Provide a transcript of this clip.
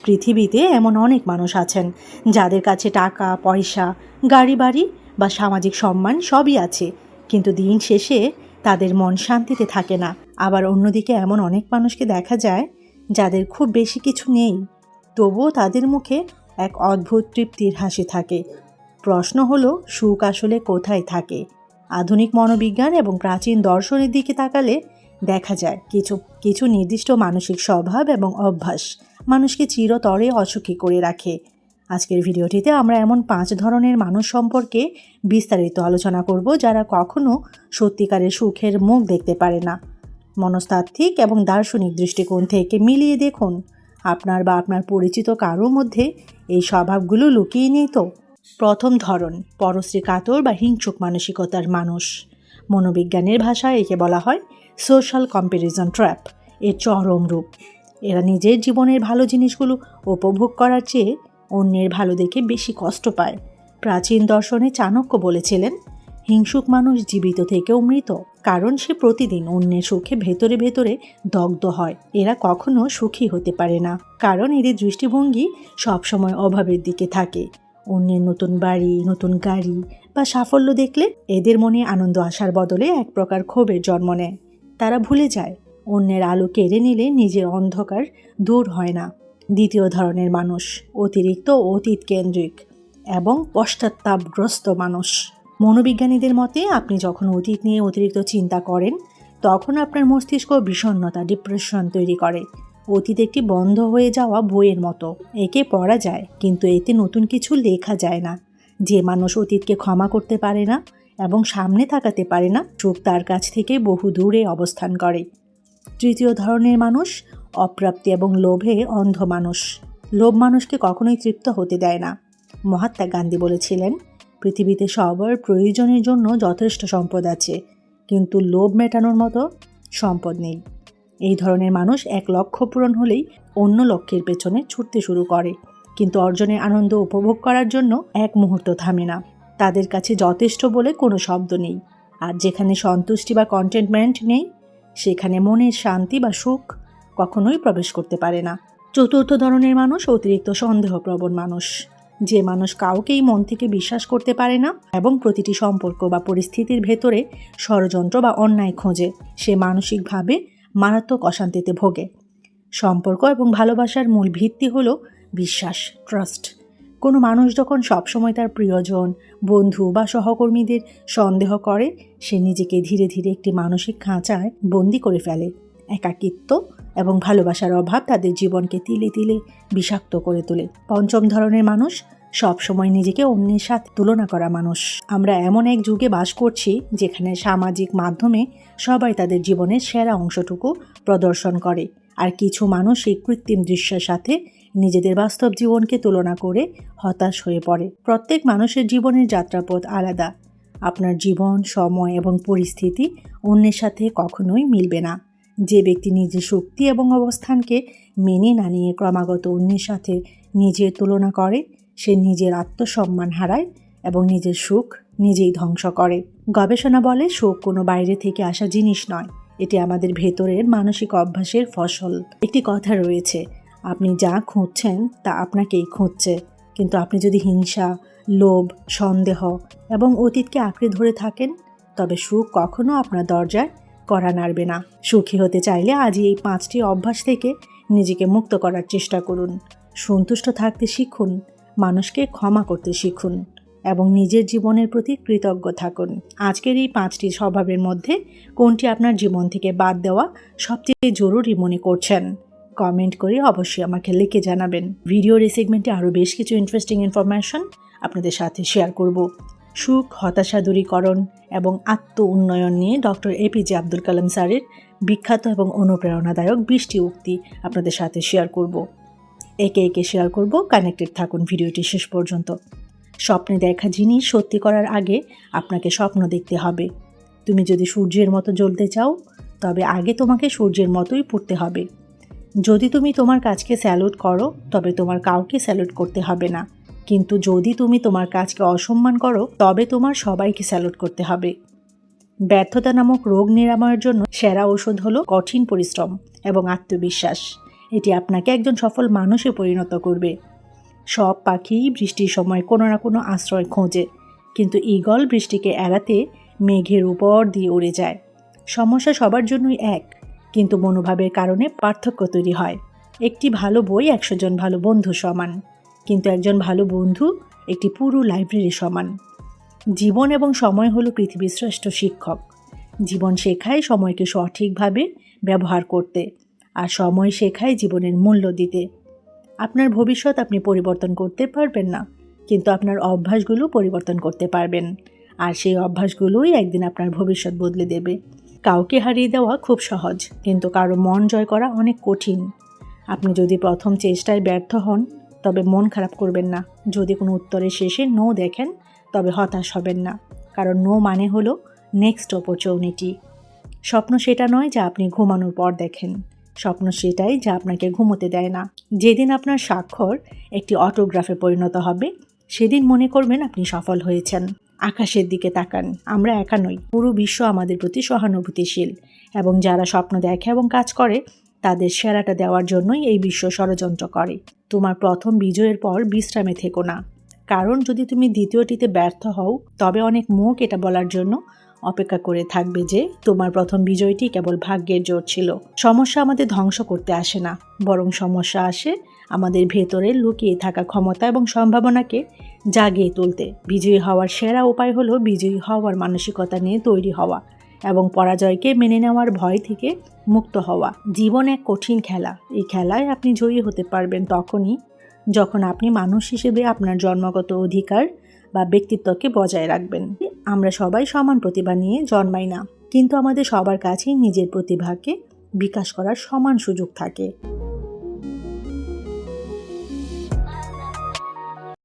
পৃথিবীতে এমন অনেক মানুষ আছেন যাদের কাছে টাকা পয়সা, গাড়ি বাড়ি বা সামাজিক সম্মান সবই আছে, কিন্তু দিন শেষে তাদের মন শান্তিতে থাকে না। আবার অন্যদিকে এমন অনেক মানুষকে দেখা যায় যাদের খুব বেশি কিছু নেই, তবুও তাদের মুখে এক অদ্ভুত তৃপ্তির হাসি থাকে। প্রশ্ন হলো, সুখ আসলে কোথায় থাকে? আধুনিক মনোবিজ্ঞান এবং প্রাচীন দর্শনের দিকে তাকালে দেখা যায় কিছু কিছু নির্দিষ্ট মানসিক স্বভাব এবং অভ্যাস মানুষকে চিরতরে অসুখী করে রাখে। আজকের ভিডিওটিতে আমরা এমন 5 ধরনের মানুষ সম্পর্কে বিস্তারিত আলোচনা করব যারা কখনো সত্যিকারের সুখের মুখ দেখতে পারে না। মনস্তাত্ত্বিক এবং দার্শনিক দৃষ্টিকোণ থেকে মিলিয়ে দেখুন, আপনার বা আপনার পরিচিত কারোর মধ্যে এই স্বভাবগুলো লুকিয়ে নেই তো। প্রথম ধরন, পরশ্রী কাতর বা হিংসুক মানসিকতার মানুষ। মনোবিজ্ঞানের ভাষায় একে বলা হয় সোশ্যাল কম্প্যারিজন ট্র্যাপ। এর চরম রূপ। এরা নিজের জীবনের ভালো জিনিসগুলো উপভোগ করার চেয়ে অন্যের ভালো দেখে বেশি কষ্ট পায়। প্রাচীন দর্শনে চাণক্য বলেছিলেন, হিংসুক মানুষ জীবিত থেকেও মৃত, কারণ সে প্রতিদিন অন্যের সুখে ভেতরে ভেতরে দগ্ধ হয়। এরা কখনো সুখী হতে পারে না, কারণ এদের দৃষ্টিভঙ্গি সবসময় অভাবের দিকে থাকে। অন্যের নতুন বাড়ি, নতুন গাড়ি বা সাফল্য দেখলে এদের মনে আনন্দ আসার বদলে এক প্রকার ক্ষোভের জন্ম নেয়। তারা ভুলে যায় অন্যের আলো কেড়ে নিলে নিজের অন্ধকার দূর হয় না। দ্বিতীয় ধরনের মানুষ, অতিরিক্ত অতীত কেন্দ্রিক এবং পশ্চাত্তাপগ্রস্ত মানুষ। মনোবিজ্ঞানীদের মতে আপনি যখন অতীত নিয়ে অতিরিক্ত চিন্তা করেন, তখন আপনার মস্তিষ্ক বিষণ্ণতা, ডিপ্রেশন তৈরি করে। অতীত একটি বন্ধ হয়ে যাওয়া বইয়ের মতো, একে পড়া যায় কিন্তু এতে নতুন কিছু লেখা যায় না। যে মানুষ অতীতকে ক্ষমা করতে পারে না এবং সামনে তাকাতে পারে না, সুখ তার কাছ থেকে বহু দূরে অবস্থান করে। তৃতীয় ধরনের মানুষ, অপ্রাপ্তি এবং লোভে অন্ধ মানুষ। লোভ মানুষকে কখনোই তৃপ্ত হতে দেয় না। মহাত্মা গান্ধী বলেছিলেন, পৃথিবীতে সবার প্রয়োজনের জন্য যথেষ্ট সম্পদ আছে, কিন্তু লোভ মেটানোর মতো সম্পদ নেই। এই ধরনের মানুষ এক লক্ষ্য পূরণ হলেই অন্য লক্ষ্যের পেছনে ছুটতে শুরু করে, কিন্তু অর্জনের আনন্দ উপভোগ করার জন্য এক মুহূর্ত থামে না। তাদের কাছে যথেষ্ট বলে কোনো শব্দ নেই, আর যেখানে সন্তুষ্টি বা কন্টেন্টমেন্ট নেই, সেখানে মনের শান্তি বা সুখ কখনোই প্রবেশ করতে পারে না। চতুর্থ ধরনের মানুষ, অতিরিক্ত সন্দেহপ্রবণ মানুষ। যে মানুষ কাউকেই মন থেকে বিশ্বাস করতে পারে না এবং প্রতিটি সম্পর্ক বা পরিস্থিতির ভেতরে ষড়যন্ত্র বা অন্যায় খোঁজে, সে মানসিকভাবে মারাত্মক অশান্তিতে ভোগে। সম্পর্ক এবং ভালোবাসার মূল ভিত্তি হলো বিশ্বাস, ট্রাস্ট। কোনো মানুষ যখন সবসময় তার প্রিয়জন, বন্ধু বা সহকর্মীদের সন্দেহ করে, সে নিজেকে ধীরে ধীরে একটি মানসিক খাঁচায় বন্দি করে ফেলে। একাকিত্ব এবং ভালোবাসার অভাব তাদের জীবনকে তিলে তিলে বিষাক্ত করে তোলে। পঞ্চম ধরনের মানুষ, সবসময় নিজেকে অন্যের সাথে তুলনা করা মানুষ। আমরা এমন এক যুগে বাস করছি যেখানে সামাজিক মাধ্যমে সবাই তাদের জীবনের সেরা অংশটুকু প্রদর্শন করে, আর কিছু মানুষ এই কৃত্রিম দৃশ্যের সাথে নিজেদের বাস্তব জীবনকে তুলনা করে হতাশ হয়ে পড়ে। প্রত্যেক মানুষের জীবনের যাত্রাপথ আলাদা। আপনার জীবন, সময় এবং পরিস্থিতি অন্যের সাথে কখনোই মিলবে না। যে ব্যক্তি নিজের শক্তি এবং অবস্থানকে মেনে না নিয়ে ক্রমাগত অন্যের সাথে নিজের তুলনা করে, সে নিজের আত্মসম্মান হারায় এবং নিজের সুখ নিজেই ধ্বংস করে। গবেষণা বলে, সুখ কোনো বাইরে থেকে আসা জিনিস নয়, এটি আমাদের ভেতরের মানসিক অভ্যাসের ফসল। একটি কথা রয়েছে, আপনি যা খুঁজছেন তা আপনাকেই খুঁজছে। কিন্তু আপনি যদি হিংসা, লোভ, সন্দেহ এবং অতীতকে আঁকড়ে ধরে থাকেন, তবে সুখ কখনো আপনার দরজায় কড়া নাড়বে না। সুখী হতে চাইলে আজই এই 5টি অভ্যাস থেকে নিজেকে মুক্ত করার চেষ্টা করুন। সন্তুষ্ট থাকতে শিখুন, মানুষকে ক্ষমা করতে শিখুন এবং নিজের জীবনের প্রতি কৃতজ্ঞ থাকুন। আজকের এই 5টি স্বভাবের মধ্যে কোনটি আপনার জীবন থেকে বাদ দেওয়া সবচেয়ে জরুরি মনে করছেন? কমেন্ট করে অবশ্যই আমাকে লিখে জানাবেন। ভিডিওর এই সেগমেন্টে আরও বেশ কিছু ইন্টারেস্টিং ইনফরমেশন আপনাদের সাথে শেয়ার করব। সুখ, হতাশা দূরীকরণ এবং আত্ম উন্নয়ন নিয়ে ডক্টর এপিজে আব্দুল কালাম স্যারের বিখ্যাত এবং অনুপ্রেরণাদায়ক 20টি উক্তি আপনাদের সাথে শেয়ার করব। একে একে শেয়ার করব, কানেক্টেড থাকুন ভিডিওটি শেষ পর্যন্ত। স্বপ্নে দেখা জিনিস সত্যি করার আগে আপনাকে স্বপ্ন দেখতে হবে। তুমি যদি সূর্যের মতো জ্বলতে চাও, তবে আগে তোমাকে সূর্যের মতোই পড়তে হবে। যদি তুমি তোমার কাজকে স্যালুট করো, তবে তোমার কাউকে স্যালুট করতে হবে না। কিন্তু যদি তুমি তোমার কাজকে অসম্মান করো, তবে তোমার সবাইকে স্যালুট করতে হবে। ব্যর্থতা নামক রোগ নিরাময়ের জন্য সেরা ঔষধ হলো কঠিন পরিশ্রম এবং আত্মবিশ্বাস। এটি আপনাকে একজন সফল মানুষে পরিণত করবে। সব পাখি বৃষ্টির সময় কোনো না কোনো আশ্রয় খোঁজে, কিন্তু ঈগল বৃষ্টিকে এড়াতে মেঘের উপর দিয়ে উড়ে যায়। সমস্যা সবার জন্যই এক, কিন্তু মনোভাবের কারণে পার্থক্য তৈরি হয়। একটি ভালো বই 100 জন ভালো বন্ধু সমান, কিন্তু একজন ভালো বন্ধু একটি পুরো লাইব্রেরি সমান। জীবন এবং সময় হলো পৃথিবীর শ্রেষ্ঠ শিক্ষক। জীবন শেখায় সময়কে সঠিকভাবে ব্যবহার করতে, আর সময় শেখায় জীবনের মূল্য দিতে। আপনার ভবিষ্যৎ আপনি পরিবর্তন করতে পারবেন না, কিন্তু আপনার অভ্যাসগুলো পরিবর্তন করতে পারবেন, আর সেই অভ্যাসগুলোই একদিন আপনার ভবিষ্যৎ বদলে দেবে। কাউকে হারিয়ে দেওয়া খুব সহজ, কিন্তু কারো মন জয় করা অনেক কঠিন। আপনি যদি প্রথম চেষ্টায় ব্যর্থ হন, তবে মন খারাপ করবেন না। যদি কোনো উত্তরের শেষে নো দেখেন, তবে হতাশ হবেন না, কারণ নো মানে হলো নেক্সট অপরচুনিটি। স্বপ্ন সেটা নয় যা আপনি ঘুমানোর পর দেখেন, স্বপ্ন সেটাই যা আপনাকে ঘুমোতে দেয় না। যেদিন আপনার স্বাক্ষর একটি অটোগ্রাফে পরিণত হবে, সেদিন মনে করবেন আপনি সফল হয়েছেন। আকাশের দিকে তাকান, আমরা একা নই, পুরো বিশ্ব আমাদের প্রতি সহানুভূতিশীল, এবং যারা স্বপ্ন দেখে এবং কাজ করে তাদের সেরাটা দেওয়ার জন্যই এই বিশ্ব ষড়যন্ত্র করে। তোমার প্রথম বিজয়ের পর বিশ্রামে থেকো না, কারণ যদি তুমি দ্বিতীয়টিতে ব্যর্থ হও, তবে অনেক মুখ এটা বলার জন্য অপেক্ষা করে থাকবে যে তোমার প্রথম বিজয়টি কেবল ভাগ্যের জোর ছিল। সমস্যা আমাদের ধ্বংস করতে আসে না, বরং সমস্যা আসে আমাদের ভেতরে লুকিয়ে থাকা ক্ষমতা এবং সম্ভাবনাকে জাগিয়ে তুলতে। বিজয়ী হওয়ার সেরা উপায় হলো বিজয়ী হওয়ার মানসিকতা নিয়ে তৈরি হওয়া এবং পরাজয়কে মেনে নেওয়ার ভয় থেকে মুক্ত হওয়া। জীবন এক কঠিন খেলা। এই খেলায় আপনি জয়ী হতে পারবেন তখনই যখন আপনি মানুষ হিসেবে আপনার জন্মগত অধিকার বা ব্যক্তিত্বকে বজায় রাখবেন। আমরা সবাই সমান প্রতিভা নিয়ে জন্মাই না, কিন্তু আমাদের সবার কাছেই নিজের প্রতিভাকে বিকাশ করার সমান সুযোগ থাকে।